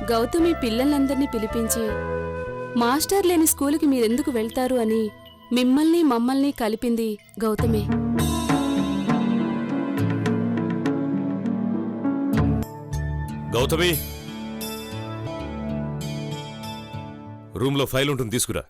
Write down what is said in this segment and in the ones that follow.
గౌతమి పిల్లలందర్నీ పిలిపించి మాస్టర్ లేని స్కూలుకి మీరెందుకు వెళ్తారు అని మిమ్మల్ని మమ్మల్ని కలిపింది గౌతమే. గౌతమి, రూమ్లో ఫైల్ ఉంటుంది, తీసుకురా.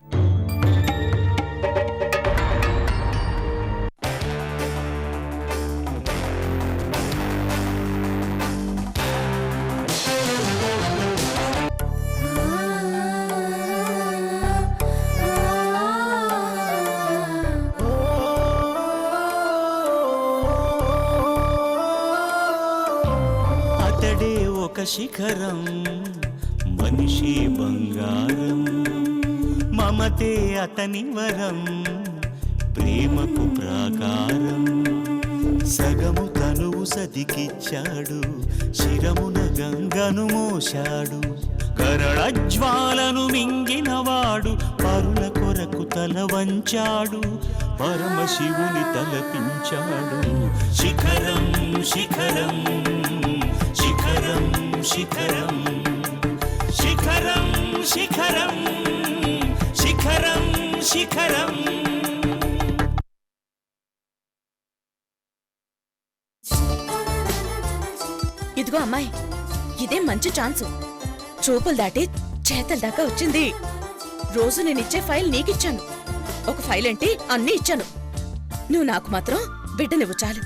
శిఖరం మనిషి బంగారం, మమతే అతని వరం, ప్రేమకు ప్రాకారం. సగము తనువు సతికిచ్చాడు, శిరమున గంగను మోశాడు. కరళజ్వాలను మింగినవాడు పరుల కొరకు తల వంచాడు, పరమశివుని తలపించాడు. శిఖరం శిఖరం శిఖరం శిఖరం శిఖరం శిఖరం శిఖరం శిఖరం. ఇదిగో అమ్మాయి, ఇదే మంచి ఛాన్సు. చూపులు దాటి చేతల దాకా వచ్చింది. రోజు నేనిచ్చే ఫైల్ నీకిచ్చాను. ఒక ఫైల్ ఏంటి, అన్నీ ఇచ్చాను. నువ్వు నాకు మాత్రం బిడ్డనివ్వు చాలు.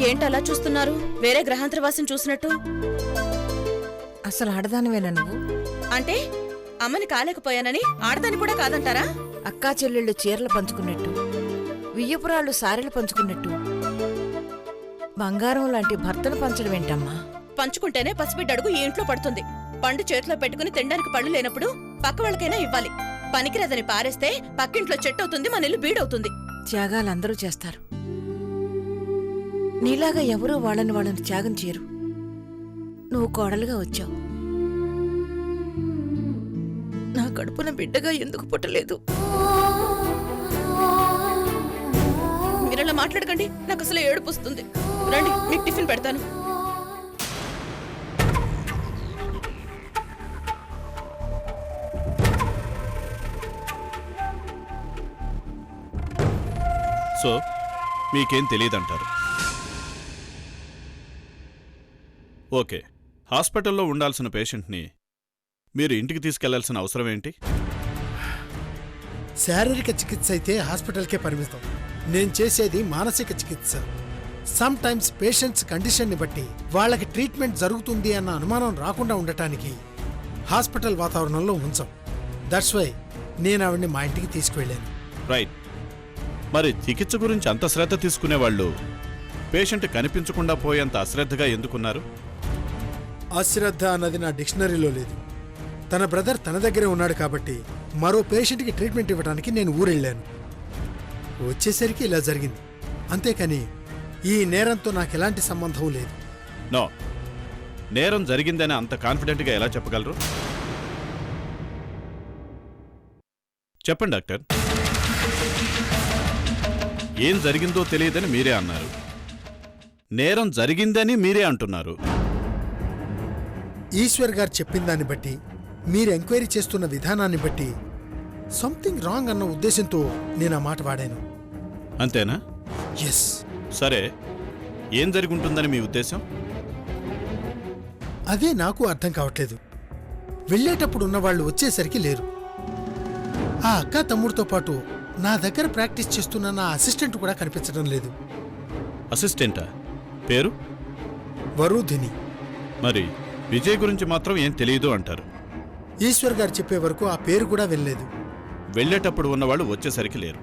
ఏంటలా చూస్తున్నారు, వేరే గ్రహాంతరవాసిని చూసినట్టు? అసలు ఆడదానివేనా నువ్వు? అంటే అమ్మని కాలేకపోయానని ఆడదాని కూడా కాదంటారా? అక్కా చెల్లెళ్ళు చీరలు పంచుకున్నట్టు, వియ్యపురాళ్ళు సారెలు పంచుకున్నట్టు, బంగారం లాంటి భర్తను పంచడం ఏంటమ్మా? పంచుకుంటేనే పసిబిడ్డ అడుగు ఈ ఇంట్లో పడుతుంది. పండు చేతిలో పెట్టుకుని తినడానికి పళ్ళు లేనప్పుడు పక్క వాళ్ళకైనా ఇవ్వాలి. పనికిరదని పారేస్తే పక్కింట్లో చెట్టు అవుతుంది, మన ఇల్లు బీడవుతుంది. త్యాగాలు అందరూ చేస్తారు. నీలాగా ఎవరూ వాళ్ళని త్యాగం చేయరు. నువ్వు కోడలుగా వచ్చావు. నా కడుపున బిడ్డగా ఎందుకు పుట్టలేదు? మీరలా మాట్లాడకండి, నాకు అసలు ఏడుపు వస్తుంది. రండి, మీకు టిఫిన్ పెడతాను. సో మీకేం తెలియదంటారు? ఓకే, హాస్పిటల్లో ఉండాల్సిన పేషెంట్ని మీరు ఇంటికి తీసుకెళ్లాల్సిన అవసరం ఏంటి? శారీరక చికిత్స అయితే హాస్పిటల్కే పరిమితం. నేను చేసేది మానసిక చికిత్స. సమ్ టైమ్స్ పేషెంట్స్ కండిషన్ని బట్టి వాళ్ళకి ట్రీట్మెంట్ జరుగుతుంది అన్న అనుమానం రాకుండా ఉండటానికి హాస్పిటల్ వాతావరణంలో ఉంచాం. దట్స్ వై నేను ఆవిడ్ని మా ఇంటికి తీసుకువెళ్ళాను. రైట్. మరి చికిత్స గురించి అంత శ్రద్ధ తీసుకునేవాళ్ళు పేషెంట్ కనిపించకుండా పోయేంత అశ్రద్ధగా ఎందుకున్నారు? అశ్రద్ధ అన్నది నా డిక్షనరీలో లేదు. తన బ్రదర్ తన దగ్గరే ఉన్నాడు కాబట్టి మరో పేషెంట్కి ట్రీట్మెంట్ ఇవ్వడానికి నేను ఊరెళ్ళాను. వచ్చేసరికి ఇలా జరిగింది, అంతేకాని ఈ నేరంతో నాకెలాంటి సంబంధం లేదు. నో, నేరం జరిగిందని అంత కాన్ఫిడెంట్గా ఎలా చెప్పగలరు? చెప్పండి డాక్టర్. ఏం జరిగిందో తెలియదని మీరే అన్నారు, నేరం జరిగిందని మీరే అంటున్నారు. ఈశ్వర్ గారు చెప్పిన దాన్ని బట్టి, మీరు ఎంక్వైరీ చేస్తున్న విధానాన్ని బట్టి సంథింగ్ రాంగ్ అన్న ఉద్దేశంతో నేను ఆ మాట వాడాను. అంతేనా? ఎస్. సరే, ఏం జరిగి ఉంటుందని మీ ఉద్దేశం? అదే నాకు అర్థం కావట్లేదు. వెళ్ళేటప్పుడు ఉన్నవాళ్ళు వచ్చేసరికి లేరు. ఆ అక్క తమ్ముడితో పాటు నా దగ్గర ప్రాక్టీస్ చేస్తున్న నా అసిస్టెంట్ కూడా కనిపించడం లేదు. అసిస్టెంటా? పేరు? వరుధిని. మరి విజయ్ గురించి మాత్రం ఏం తెలియదు అంటారు. ఈశ్వర్ గారు చెప్పే వరకు ఆ పేరు కూడా వెళ్ళలేదు. వెళ్ళేటప్పుడు ఉన్నవాళ్ళు వచ్చేసరికి లేరు.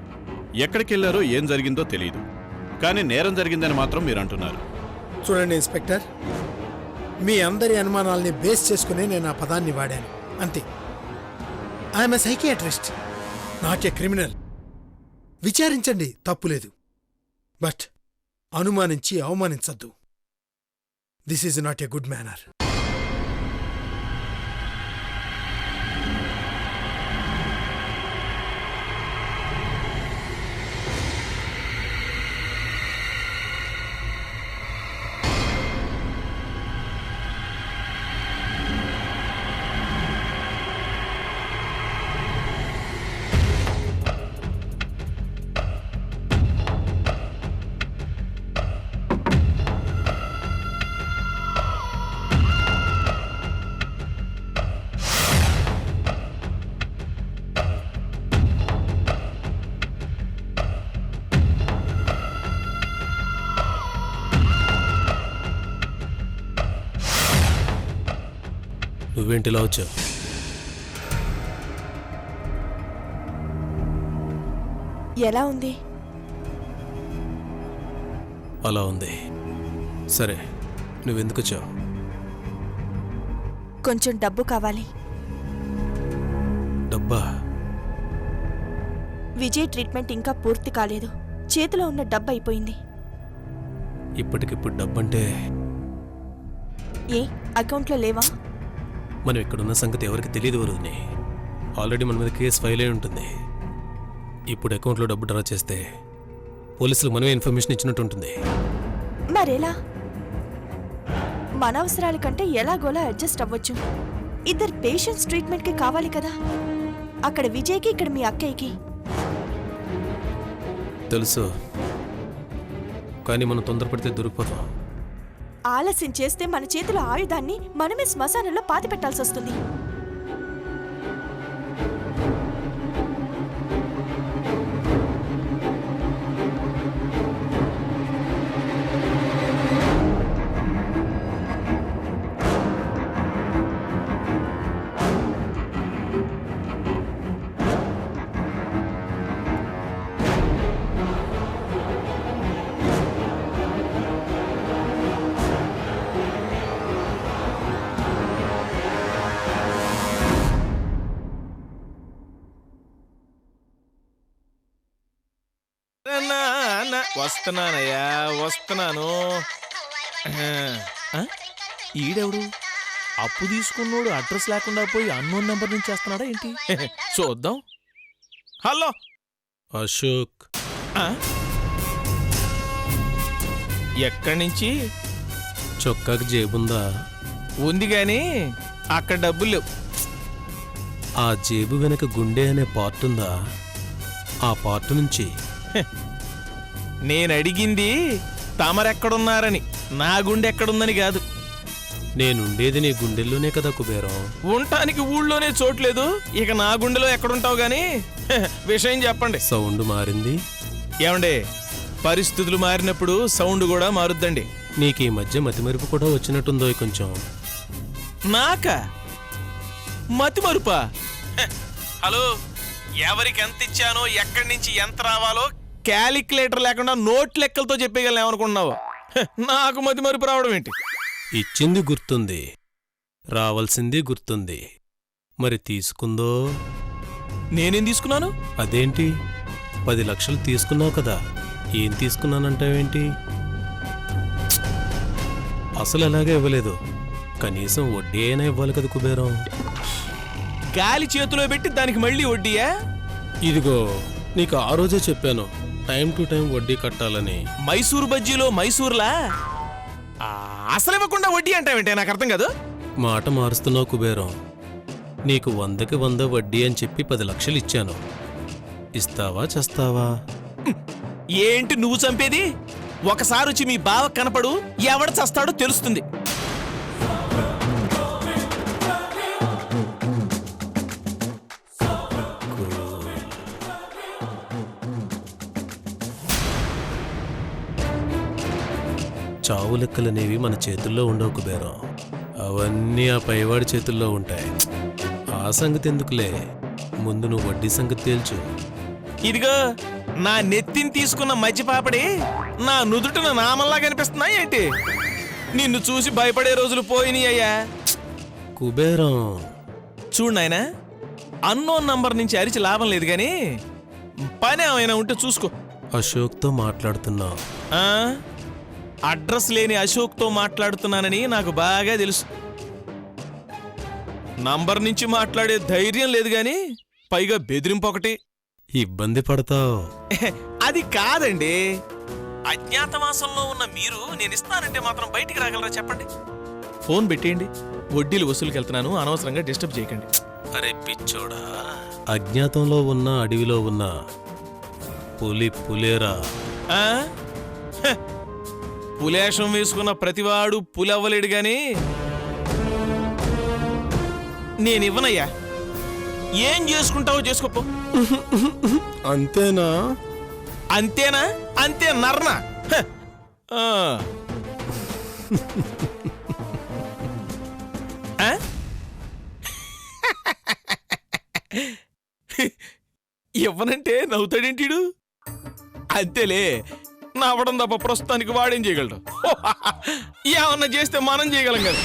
ఎక్కడికి వెళ్ళారో ఏం జరిగిందో తెలియదు, కానీ నేరం జరిగిందని మాత్రం మీరు అంటున్నారు. చూడండి ఇన్స్పెక్టర్, మీ అందరి అనుమానాల్ని బేస్ చేసుకునే నేను ఆ పదాన్ని వాడాను, అంతే. I'm a psychiatrist, not a criminal. విచారించండి, తప్పులేదు. బట్ అనుమానించి అవమానించద్దు. This is not a good manner. నువ్వేంటిలా వచ్చావు? ఎలా ఉంది? అలా ఉంది. సరే, నువ్వెందుకు వచ్చావు? కొంచెం డబ్బు కావాలి. డబ్బా? విజయ్ ట్రీట్మెంట్ ఇంకా పూర్తి కాలేదు. చేతిలో ఉన్న డబ్బు అయిపోయింది. ఇప్పటికిప్పుడు డబ్బంటే ఏ అకౌంట్లో లేవా? మనం ఇక్కడున్న సంగతి ఎవరికి తెలియదు వరుదిని. ఆల్రెడీ మన మీద కేసు ఫైల్ అయి ఉంటుంది. ఇప్పుడు అకౌంట్లో డబ్బు డ్రా చేస్తే పోలీసులకు మనమే ఇన్ఫర్మేషన్ ఇచ్చినట్టు ఉంటుంది. మరెలా? మన అవసరాల కంటే ఎలాగోలా అడ్జస్ట్ అవ్వచ్చు. ఇద్దరు పేషెంట్స్ ట్రీట్మెంట్కి కావాలి కదా. అక్కడ విజయ్కి, ఇక్కడ మీ అక్కయ్యకి. తెలుసు, కానీ మనం తొందరపడితే దొరికిపోతాం. ఆలస్యం చేస్తే మన చేతిలో ఆయుధాన్ని మనమే శ్మశానంలో పాతి పెట్టాల్సి వస్తుంది. వస్తున్నానయ్యా, వస్తున్నాను. ఈడెవడు? అప్పు తీసుకున్నోడు అడ్రస్ లేకుండా పోయి అన్నోన్ నెంబర్ నుంచి చేస్తున్నాడా ఏంటి? చూద్దాం. హలో అశోక్. ఎక్కడి నుంచి? చొక్కాకి జేబుందా? ఉంది గాని అక్కడ డబ్బులు లేవు. ఆ జేబు వెనక గుండె అనే పార్ట్ ఉందా? ఆ పార్ట్ నుంచి. నేను అడిగింది తమరెక్కడున్నారని, నా గుండె ఎక్కడుందని కాదు. నేనుండేది నీ గుండెల్లోనే కదా కుబేరం. ఉండటానికి ఊళ్ళోనే చోట్లేదు, ఇక నా గుండెలో ఎక్కడుంటావు గాని విషయం చెప్పండి. సౌండ్ మారింది. ఏమండే, పరిస్థితులు మారినప్పుడు సౌండ్ కూడా మారుద్దండి. నీకు ఈ మధ్య మతిమరుపు కూడా వచ్చినట్టుందో కొంచెం. నాకా మతిమరుపా? హలో, ఎవరికి ఎంత ఇచ్చానో, ఎక్కడి నుంచి ఎంత రావాలో క్యాలిక్యులేటర్ లేకుండా నోట్ లెక్కలతో చెప్పేయగలను ఏమనుకున్నావు? నాకు మతిమరుపు రావడం ఏంటి? ఇచ్చింది గుర్తుంది, రావాల్సింది గుర్తుంది, మరి తీసుకుందో? నేనేం తీసుకున్నాను? అదేంటి, 10 లక్షలు తీసుకున్నావు కదా, ఏం తీసుకున్నానంటావేంటి? అసలు ఎలాగే ఇవ్వలేదు, కనీసం వడ్డీ అయినా ఇవ్వాలి కదా కుబేరం. గాలి చేతిలో పెట్టి దానికి మళ్ళీ వడ్డీయా? ఇదిగో, నీకు ఆ రోజే చెప్పాను టైం టు టైం వడ్డీ కట్టాలని. మైసూరు బజ్జీలో మైసూర్లా? అసలు ఇవ్వకుండా వడ్డీ అంటావేంటే? నాకు అర్థం కాదు. మాట మారుస్తున్నావు కుబేరం. నీకు 100కి 100 వడ్డీ అని చెప్పి 10 లక్షలు ఇచ్చాను. ఇస్తావా చస్తావా? ఏంటి నువ్వు చంపేది? ఒకసారి వచ్చి మీ బావ కనపడు, ఎవడ చస్తాడో తెలుస్తుంది. చావు లెక్కలనేవి మన చేతుల్లో ఉండవు కుబేరం, అవన్నీ ఆ పైవాడి చేతుల్లో ఉంటాయి. ఆ సంగతి ఎందుకులే, ముందు నువ్వు వడ్డీ సంగతి తేల్చు. ఇదిగో, నా నెత్తిని తీసుకున్న మధ్యపాపడి నా నుదుటిన నామల్లా కనిపిస్తున్నా ఏంటి? నిన్ను చూసి భయపడే రోజులు పోయినాయి అయ్యా. కుబేరం చూడు నాయనా, అన్నోన్ నంబర్ నుంచి అరిచి లాభం లేదు గాని పని ఏమైనా ఉంటే చూసుకో. అశోక్తో మాట్లాడుతున్నావు? అడ్రస్ లేని అశోక్తో మాట్లాడుతున్నానని నాకు బాగా తెలుసు. నంబర్ నుంచి మాట్లాడే ధైర్యం లేదు గాని పైగా బెదిరింపు ఒకటి. ఇబ్బంది పడతావు. అది కాదండి, అజ్ఞాతవాసంలో ఉన్న మీరు నేను ఇస్తానంటే మాత్రం బయటికి రాగలరా చెప్పండి? ఫోన్ పెట్టేయండి, వడ్డీలు వసూలుకి వెళ్తున్నాను, అనవసరంగా డిస్టర్బ్ చేయకండి. అరే పిచ్చోడా, అజ్ఞాతంలో ఉన్న అడవిలో ఉన్న పులి పులేరా? పులేషం వేసుకున్న ప్రతివాడు పులవ్వలేడు గాని నేనివ్వనయ్యా. ఏం చేసుకుంటావో చేసుకోపో. అంతేనా? అంతేనా? అంతే నర్నా. ఇవ్వనంటే నవ్వుతాడేంటీడు? అంతేలే, నవ్వడం తప్ప ప్రస్తుతానికి వాడేం చేయగలడు? ఏమన్నా చేస్తే మనం చేయగలం కదా.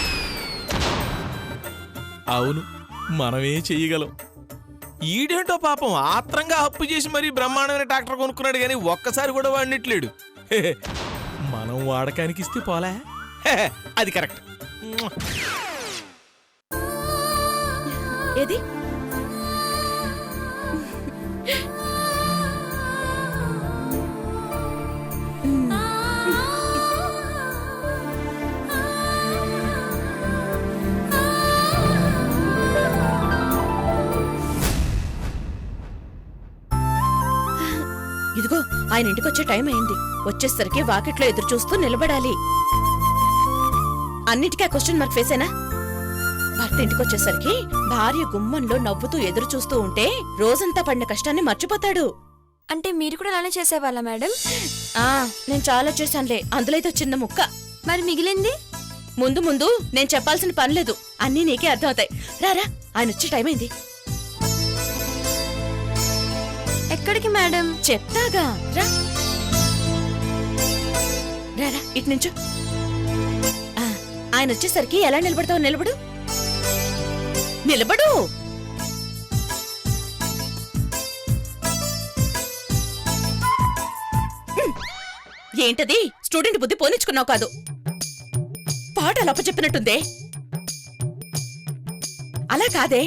అవును, మనమే చెయ్యగలం. ఈడేంటో పాపం ఆత్రంగా అప్పు చేసి మరీ బ్రహ్మాండమైన ట్రాక్టర్ కొనుక్కున్నాడు కానీ ఒక్కసారి కూడా వాడినట్లేడు. మనం వాడకానికి ఇస్తే పోలే. అది కరెక్ట్. ఏది ఇదిగో ఆయన ఇంటికి వచ్చే టైం అయింది. వచ్చేసరికి వాకిట్లో ఎదురు చూస్తూ నిలబడాలి. అన్నిటికీ ఆ క్వశ్చన్ మార్క్ ఫేసేనా? భర్త ఇంటికి వచ్చేసరికి భార్య గుమ్మంలో నవ్వుతూ ఎదురు చూస్తూ ఉంటే రోజంతా పడిన కష్టాన్ని మర్చిపోతాడు. అంటే మీరు కూడా అలానే చేసేవాళ్ళ మేడం? నేను చాలా చేశానులే, అందులో అయితే చిన్న ముక్క. మరి మిగిలింది? ముందు ముందు నేను చెప్పాల్సిన పని లేదు, అన్నీ నీకే అర్థమవుతాయి. రారా, ఆయన వచ్చే టైం అయింది. ఎక్కడికి మేడం? చెప్తాగా, రా రారా, ఇటు నుంచో. ఆయన వచ్చేసరికి ఎలా నిలబడతావు? నిలబడు, నిలబడు. ఏంటది? స్టూడెంట్ బుద్ధి పోనిచ్చుకున్నావు కాదు, పాఠాలు అప్పచెప్పినట్టుందే. అలా కాదే,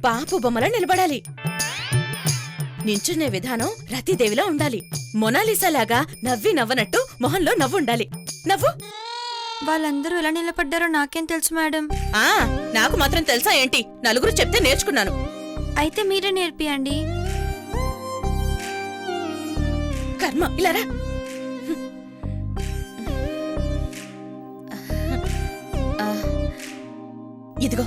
బాపు బొమ్మలా నిలబడాలి. నించునే విధానం రతీదేవిలా ఉండాలి. మొనాలిసాలాగా నవ్వి నవ్వనట్టు మొహంలో నవ్వు ఉండాలి. నవ్వు. వాళ్ళందరూ ఎలా నిలబడ్డారో నాకేం తెలుసు మేడం? నాకు మాత్రం తెలుసా ఏంటి? నలుగురు చెప్తే నేర్చుకున్నాను. అయితే మీరే నేర్పియండి. కర్మ, ఇలా రా. ఇదిగో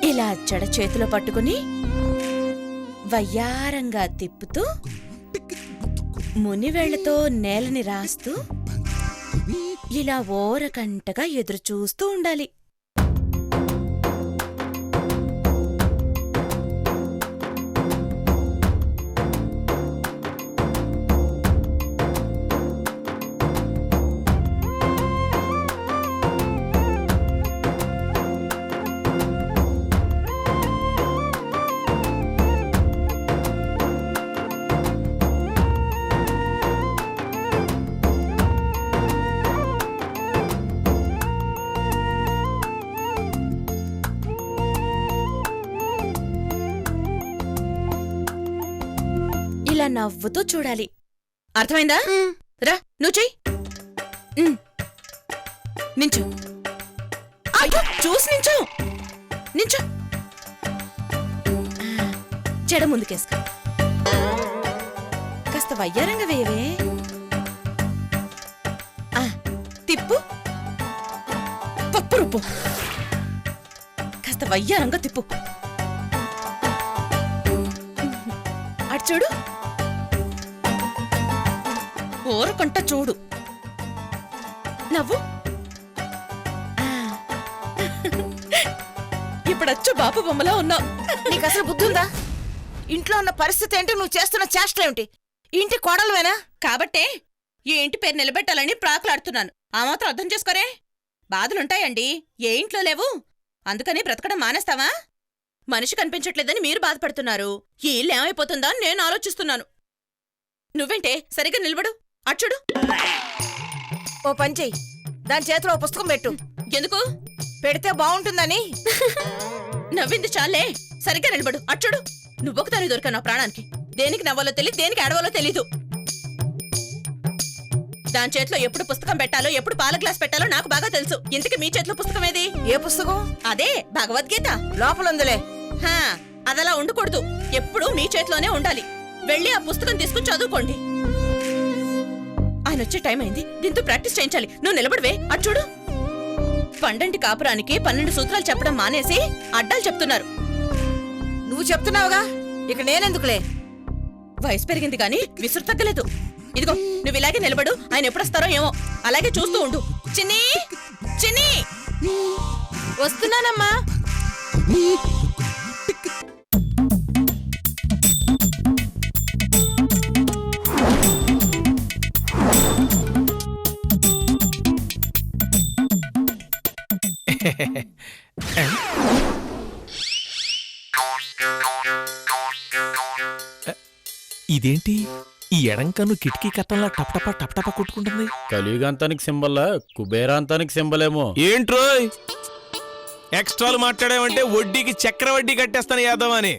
ఇలా జడ చేతిలో పట్టుకుని వయ్యారంగా తిప్పుతూ మునివేళ్లతో నేలని రాస్తూ ఇలా ఓరకంటగా ఎదురు చూస్తూ ఉండాలి. ఇలా నవ్వుతూ చూడాలి. అర్థమైందా? రా, నువ్వు చెయ్యి. నించు. అయ్యో, చూసి నించు. నించు. చెడ ముందుకేసుకో. కాస్త వయ్యారంగా వేయవే. తిప్పు. పప్పు రుప్పు. కాస్త వయ్యారంగా తిప్పు. అటు చూడు. ఓరకంట చూడు. నవ్వు. ఇప్పుడచ్చు బాపు బొమ్మలా ఉన్నావు. నీకు అసలు బుద్ధి ఉందా? ఇంట్లో ఉన్న పరిస్థితి ఏంటి? నువ్వు చేస్తున్న చేష్టలేమిటి? ఇంటి కోడలువేనా? కాబట్టే ఈ ఇంటి పేరు నిలబెట్టాలని ప్రాకులాడుతున్నాను. ఆ మాత్రం అర్థం చేసుకోరే. బాధలుంటాయండి, ఏ ఇంట్లో లేవు. అందుకని బ్రతకడం మానేస్తావా? మనిషి కనిపించట్లేదని మీరు బాధపడుతున్నారు. ఈ ఇల్లు ఏమైపోతుందా అని నేను ఆలోచిస్తున్నాను. నువ్వేంటే సరిగ్గా నిలబడు. అచ్చుడు. ఓ పని చెయ్యి, దాని చేతిలో ఓ పుస్తకం పెట్టు. ఎందుకు? పెడితే బాగుంటుందని. నవ్వింది చాలే, సరిగ్గా నిలబడు. అచ్చుడు. నువ్వొకదాని దొరికా నా ప్రాణానికి. దేనికి నవ్వాలో తెలియదు, దేనికి ఆడవాలో తెలీదు. దాని చేతిలో ఎప్పుడు పుస్తకం పెట్టాలో, ఎప్పుడు పాల గ్లాస్ పెట్టాలో నాకు బాగా తెలుసు. ఇంతకీ మీ చేతిలో పుస్తకం ఏది? ఏ పుస్తకం? అదే భగవద్గీత. లోపల ఉందిలే. అదలా ఉండకూడదు, ఎప్పుడు మీ చేతిలోనే ఉండాలి. వెళ్ళి ఆ పుస్తకం తీసుకుని చదువుకోండి. ఆయన వచ్చే టైం అయింది, దీంతో ప్రాక్టీస్ చేయించాలి. నువ్వు నిలబడివే. అటు చూడు. పండంటి కాపురానికి 12 సూత్రాలు చెప్పడం మానేసి అడ్డాలు చెప్తున్నారు. నువ్వు చెప్తున్నావుగా, ఇక నేనెందుకులే. వయసు పెరిగింది గాని విసురు తగ్గలేదు. ఇదిగో, నువ్వు ఇలాగే నిలబడు. ఆయన ఎప్పుడొస్తారో ఏమో, అలాగే చూస్తూ ఉండు. చిన్ని చిన్ని. వస్తున్నానమ్మా. ఇదేంటి ఈ ఎడంకన్ను కిటికీ కట్టంలా టపటపా టపటపా కొట్టుకుంటుంది? కలియుగాంతానికి సింబల్ కుబేరాంతానికి సింబల్ ఏమో. ఏంట్రోయ్ ఎక్స్ట్రాలు మాట్లాడావంటే వడ్డీకి చక్ర వడ్డీ కట్టేస్తాను యాదవ్ అని.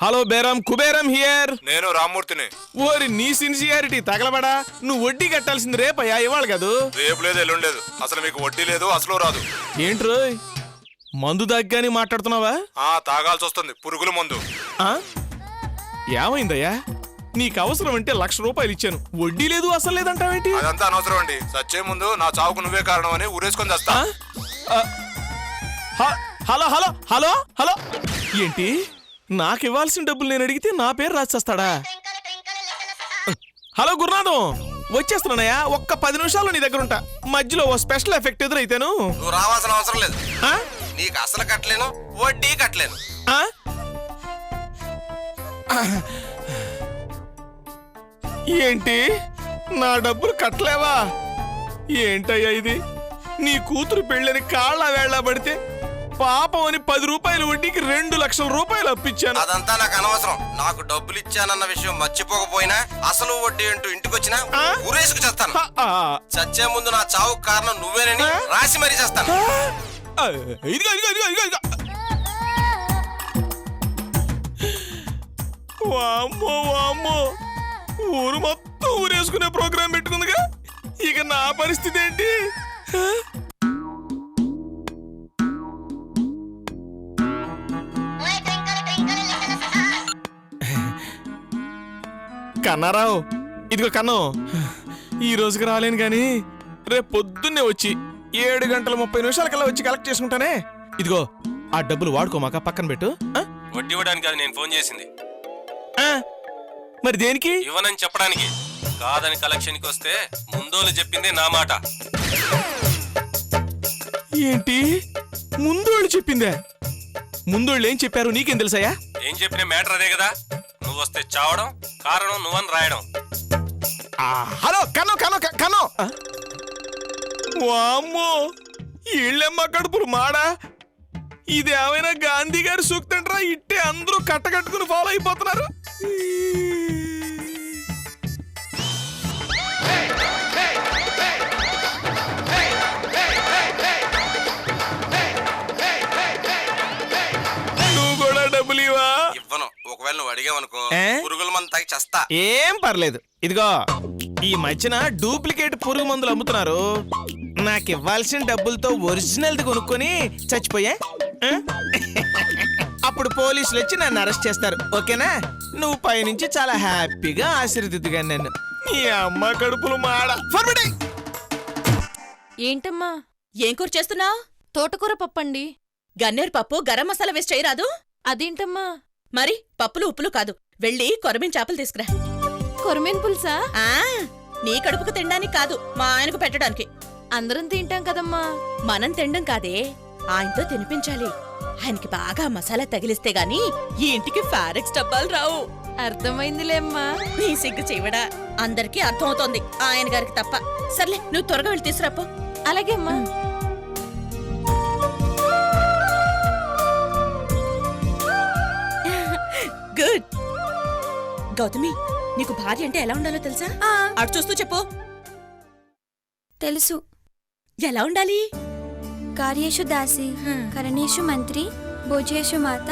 హలో బేరం కుబేరం హియర్. నేను రామ్మూర్తిని. ఓరి నీ సిన్సియారిటీ తగలబడా, నువ్వు వడ్డీ కట్టాల్సింది రేపయ్యా, ఇవ్వాలి కదూ. రేపు లేదు ఎల్లుండేదు, అసలు మీకు వడ్డీ లేదు, అసలు రాదు. ఏంట్రోయ్ మందు దగ్గని మాట్లాడుతున్నావా? తాగాల్సి వస్తుంది, పురుగుల మందు. ఏమైందయ్యా? నీకు అవసరం అంటే 1,00,000 రూపాయలు ఇచ్చాను, వడ్డీ లేదు అసలు లేదంటావేంటి? అదంతా అనవసరం అండి. సచ్చే ముందు నా చావుకు నువ్వే కారణం అని ఊరేసుకొని చేస్తా. హలో హలో హలో హలో ఏంటి? నాకు ఇవ్వాల్సిన డబ్బులు నేను అడిగితే నా పేరు రాసేస్తాడా? హలో గురునాథం, వచ్చేస్తున్నానయ్యా, ఒక్క 10 నిమిషాల్లో నీ దగ్గర ఉంటా. మధ్యలో ఓ స్పెషల్ ఎఫెక్ట్ ఎదురైతేను. నువ్వు రావాల్సిన అవసరం లేదు. నీకు అసలు కట్టలేను, వడ్డీ కట్టలేను. ఏంటి నా డబ్బులు కట్టలేవా? ఏంటయ్యా ఇది? నీ కూతురు పెళ్ళని కాళ్ళ వేళ్ళ పడితే పాపం అని 10 రూపాయల వడ్డీకి 2,00,000 రూపాయలు అప్పించాను. అదంతా నాకు అనవసరం. నాకు డబ్బులు ఇచ్చానన్న విషయం మర్చిపోకపోయినా అసలు వడ్డీ అంటూ ఇంటికి వచ్చినా ఊరేసుకు చేస్తాను. చచ్చే ముందు నా చావుకు కారణం నువ్వేనని రాసి మరీ చేస్తాను. ఇదిగో ఇదిగో ఇదిగో ఇదిగో ఇదిగో. వామ్మో వామ్మో, ఊరు మొత్తం ఊరేసుకునే ప్రోగ్రాం పెట్టుకుందిగా, ఇక నా పరిస్థితి ఏంటి? కన్నారావు, ఇదిగో కన్ను, ఈ రోజుకి రాలేను గాని రేపు పొద్దున్నే వచ్చి 7:30 వచ్చి కలెక్ట్ చేసుకుంటానే. ఇదిగో ఆ డబ్బులు వాడుకోమాక, పక్కన పెట్టు. వడ్డీ ఇవ్వడానికి అది నేను ఫోన్ చేసింది. మరి దేనికి? ఇవ్వనని చెప్పడానికి. కాదని కలెక్షన్కి వస్తే ముందోళ్ళు చెప్పింది నా మాట. ఏంటి ముందోళ్ళు చెప్పిందే? ముందోళ్ళు ఏం చెప్పారు నీకేం తెలుసాయా? ఏం చెప్పిన మ్యాటర్ అదే కదా. నువ్వు వస్తే చావడం, కారణం నువ్వని రాయడం. హలో కన్నో కన్నో కన్నో, వామ్మో ఈళ్ళెమ్మ కడుపులు మాడా. ఇది ఏమైనా గాంధీ గారి సూక్తంట్రా? ఇట్టే అందరూ కట్టకట్టుకుని ఫాలో అయిపోతున్నారు. నువ్వు కూడా డబ్బులు ఇవా? ఇవ్వను. ఒకవేళ నువ్వు అడిగావనుకో పురుగుల మందు తాగి చేస్తా. ఏం పర్లేదు. ఇదిగో ఈ మధ్యన డూప్లికేట్ పురుగు మందులు అమ్ముతున్నారు. నాకు ఇవ్వాల్సిన డబ్బులతో ఒరిజినల్ది కొనుక్కొని చచ్చిపోయా, అప్పుడు పోలీసులు వచ్చి నన్ను అరెస్ట్ చేస్తారు. ఓకేనా? నువ్వు పైనుంచి చాలా హ్యాపీగా ఆశీర్వదిద్దుగా నన్ను. నీ అమ్మ కడుపులు మాడ. ఏంటమ్మా ఏం కూర చేస్తున్నావు? తోటకూర పప్పండి. గన్నేరు పప్పు గరం మసాలా వేసి చేయరాదు? అదేంటమ్మా? మరి పప్పులు ఉప్పులు కాదు, వెళ్ళి కొరమీన్ చేపలు తీసుకురా. కొరమేన్ పులుసా? నీ కడుపుకు తినడానికి కాదు, మా ఆయనకు పెట్టడానికి. అందరం తింటాం కదమ్మా. మనం తినడం కాదే, ఆయనతో తినిపించాలి. ఆయనకి బాగా మసాలా తగిలిస్తే గాని ఈ ఇంటికి ఫారెక్స్ డబ్బాలు రావు. అర్థమైందిలేమ్మా. నీ సిగ్గు చెవిడా, అందరికీ అర్థమవుతోంది, ఆయన గారికి తప్ప. సర్లే నువ్వు త్వరగా వెళ్ళి తీసుకురాపో. అలాగే అమ్మా. గుడ్. గౌతమి, నీకు భార్య అంటే ఎలా ఉండాలో తెలుసా? అటు చూస్తూ చెప్పు. తెలుసు. ఎలా ఉండాలి? కార్యేషు దాసి, కరణేషు మంత్రి, భోజేషు మాత,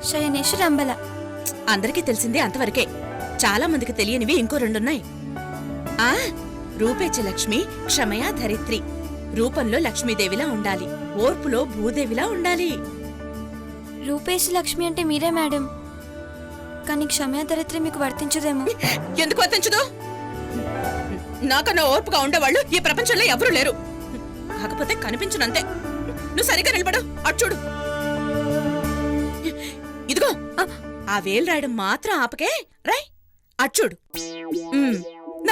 శయనేషు రంబల. అందరికీ తెలిసిందే అంతవరకే. చాలా మందికి తెలియనివి ఇంకో 2 ఉన్నాయి. రూపేచ లక్ష్మి, క్షమయా ధరిత్రి. రూపంలో లక్ష్మీదేవిలా ఉండాలి, ఓర్పులో భూదేవిలా ఉండాలి. రూపేష్ లక్ష్మి అంటే మీరే మేడం, కానీ క్షమయా ధరిత్రి మీకు వర్తించదేమో. ఎందుకు వర్తించదు? నాకన్నా ఓర్పుగా ఉండేవాళ్ళు ఈ ప్రపంచంలో ఎవరూ లేరు. కాకపోతే కనిపించనంతే. నువ్వు సరిగ్గా నిలబడు, అటు చూడు. ఇదిగో ఆ వేలు రాయడం మాత్రం ఆపకే, రై అటు చూడు.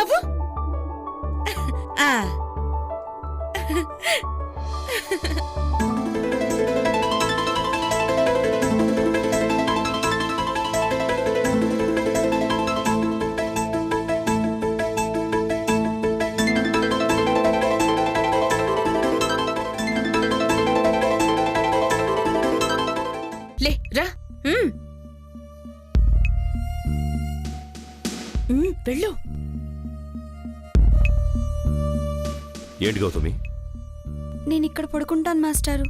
నవ్వు ఆ. లే రా వెళ్ళు. ఏంటి గౌతమి? నేను ఇక్కడ పడుకుంటాను మాస్టారు.